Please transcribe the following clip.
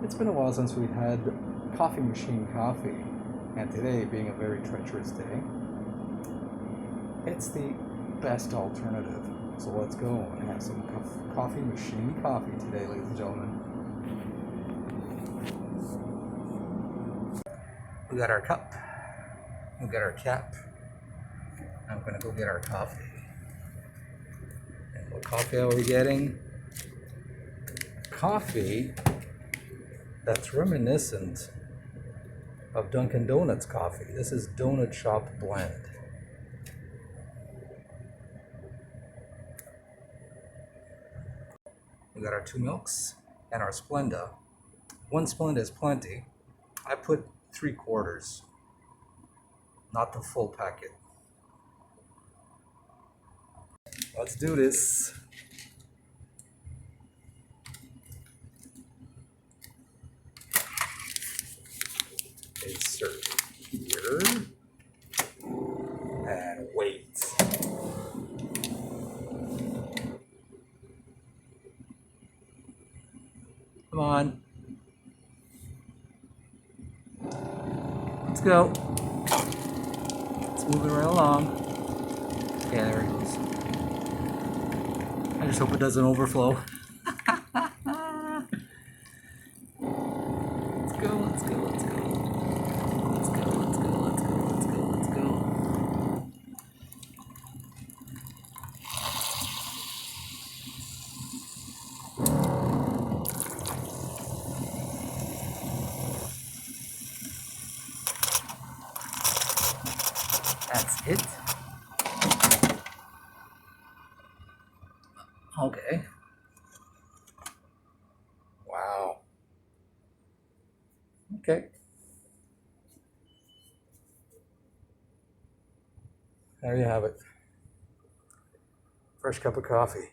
It's been a while since we had coffee machine coffee, and today, being a very treacherous day, it's the best alternative. So let's go and have some coffee machine coffee today, ladies and gentlemen. We got our cup, we got our cap. I'm gonna go get our coffee. And what coffee are we getting? Coffee that's reminiscent of Dunkin' Donuts coffee. This is Donut Shop Blend. We got our 2 milks and our Splenda. 1 Splenda is plenty. I put 3/4, not the full packet. Let's do this. Insert here and wait. Come on. Let's go. It's moving right along. Okay, there it goes. I just hope it doesn't overflow. Let's go, let's go, let's go. Let's go, let's go, let's go, let's go, let's go. That's it. Okay. Wow. Okay. There you have it. Fresh cup of coffee.